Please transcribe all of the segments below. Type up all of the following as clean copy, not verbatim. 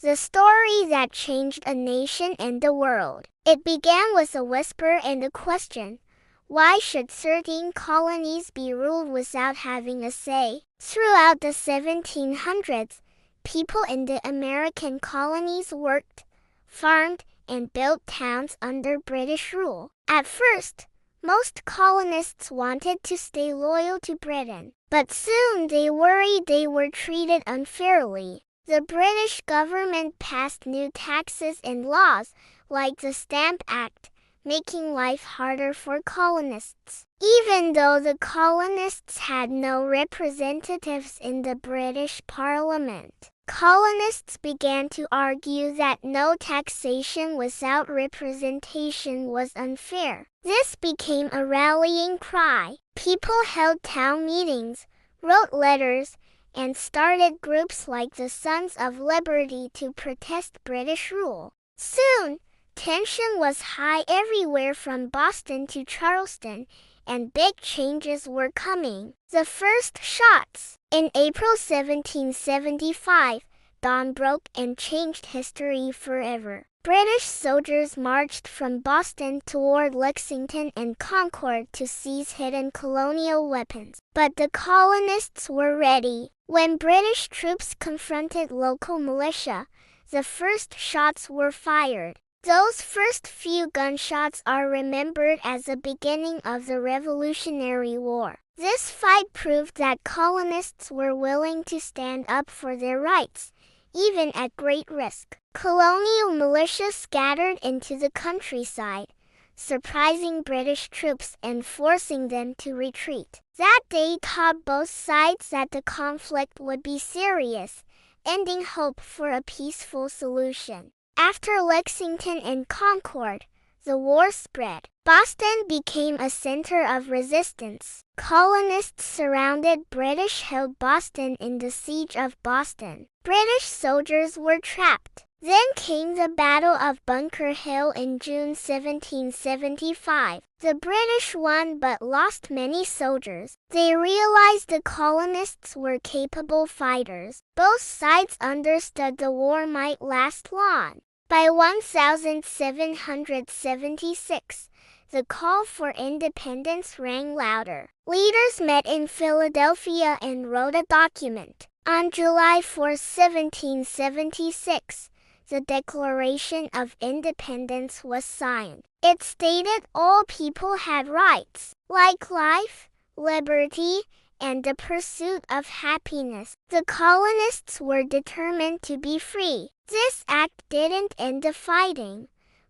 the story that changed a nation and the world. It began with a whisper and a question. Why should certain colonies be ruled without having a say? Throughout the 1700s, people in the American colonies worked, farmed, and built towns under British rule. At first, most colonists wanted to stay loyal to Britain, but soon they worried they were treated unfairly. The British government passed new taxes and laws, like the Stamp Act, making life harder for colonists. Even though the colonists had no representatives in the British Parliament, colonists began to argue that no taxation without representation was unfair. This became a rallying cry. People held town meetings, wrote letters, and started groups like the Sons of Liberty to protest British rule. Soon, tension was high everywhere from Boston to Charleston, and big changes were coming. The first shots. In April 1775, dawn broke and changed history forever. British soldiers marched from Boston toward Lexington and Concord to seize hidden colonial weapons. But the colonists were ready. When British troops confronted local militia, the first shots were fired. Those first few gunshots are remembered as the beginning of the Revolutionary War. This fight proved that colonists were willing to stand up for their rights, even at great risk. Colonial militia scattered into the countryside, surprising British troops and forcing them to retreat. That day taught both sides that the conflict would be serious, ending hope for a peaceful solution. After Lexington and Concord, the war spread. Boston became a center of resistance. Colonists surrounded British-held Boston in the Siege of Boston. British soldiers were trapped. Then came the Battle of Bunker Hill in June 1775. The British won but lost many soldiers. They realized the colonists were capable fighters. Both sides understood the war might last long. By 1776, the call for independence rang louder. Leaders met in Philadelphia and wrote a document. On July 4, 1776, the Declaration of Independence was signed. It stated all people had rights, like life, liberty, and the pursuit of happiness. The colonists were determined to be free. This act didn't end the fighting,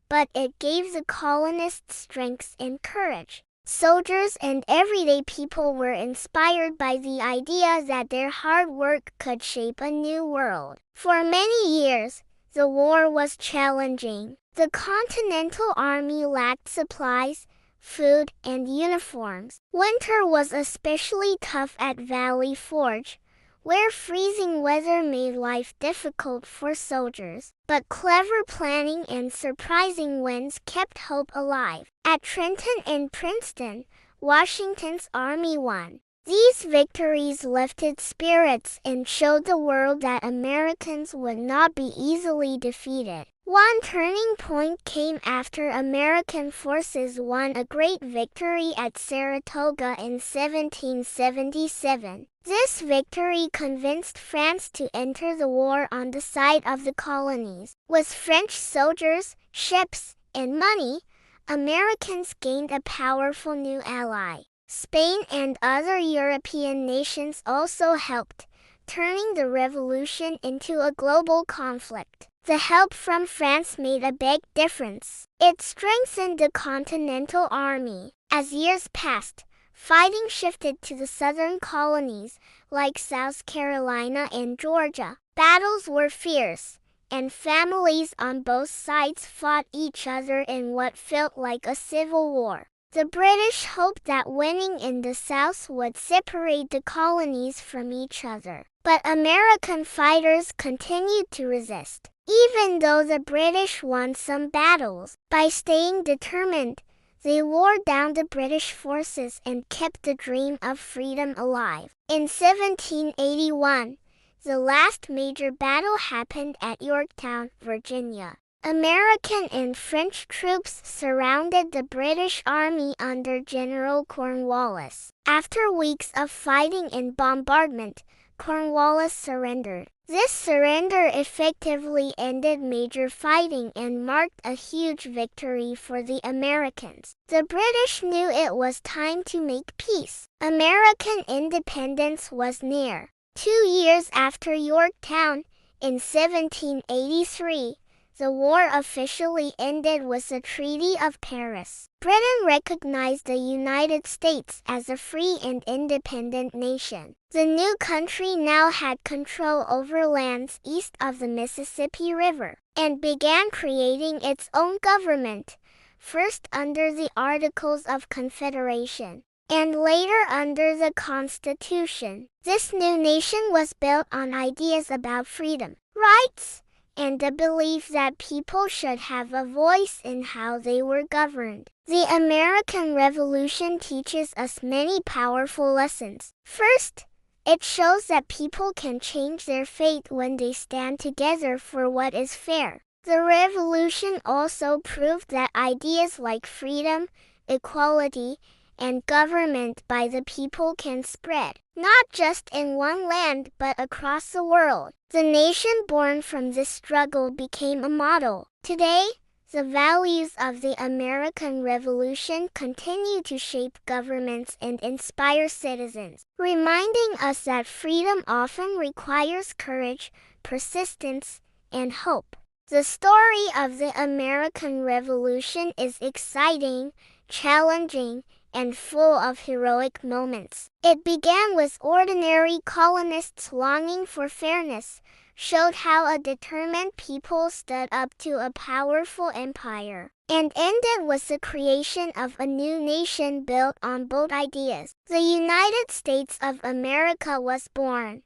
but it gave the colonists strength and courage. Soldiers and everyday people were inspired by the idea that their hard work could shape a new world. For many years, the war was challenging. The Continental Army lacked supplies, food, and uniforms. Winter was especially tough at Valley Forge, where freezing weather made life difficult for soldiers. But clever planning and surprising winds kept hope alive. At Trenton and Princeton, Washington's army won. These victories lifted spirits and showed the world that Americans would not be easily defeated. One turning point came after American forces won a great victory at Saratoga in 1777. This victory convinced France to enter the war on the side of the colonies. With French soldiers, ships, and money, Americans gained a powerful new ally. Spain and other European nations also helped, turning the revolution into a global conflict. The help from France made a big difference. It strengthened the Continental Army. As years passed, fighting shifted to the southern colonies, like South Carolina and Georgia. Battles were fierce, and families on both sides fought each other in what felt like a civil war. The British hoped that winning in the South would separate the colonies from each other. But American fighters continued to resist. Even though the British won some battles, by staying determined, they wore down the British forces and kept the dream of freedom alive. In 1781, The last major battle happened at Yorktown, Virginia. American and French troops surrounded the British Army under General Cornwallis. After weeks of fighting and bombardment, Cornwallis surrendered. This surrender effectively ended major fighting and marked a huge victory for the Americans. The British knew it was time to make peace. American independence was near. 2 years after Yorktown, in 1783, the war officially ended with the Treaty of Paris. Britain recognized the United States as a free and independent nation. The new country now had control over lands east of the Mississippi River and began creating its own government, first under the Articles of Confederation and later under the Constitution. This new nation was built on ideas about freedom, rights, and the belief that people should have a voice in how they were governed. The American Revolution teaches us many powerful lessons. First, it shows that people can change their fate when they stand together for what is fair. The revolution also proved that ideas like freedom, equality, and government by the people can spread, not just in one land but across the world. The nation born from this struggle became a model. Today, the values of the American Revolution continue to shape governments and inspire citizens, reminding us that freedom often requires courage, persistence, and hope. The story of the American Revolution is exciting, challenging, and full of heroic moments. It began with ordinary colonists longing for fairness, showed how a determined people stood up to a powerful empire, and ended with the creation of a new nation built on bold ideas. The United States of America was born,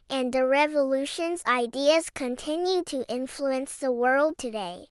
and the revolution's ideas continue to influence the world today.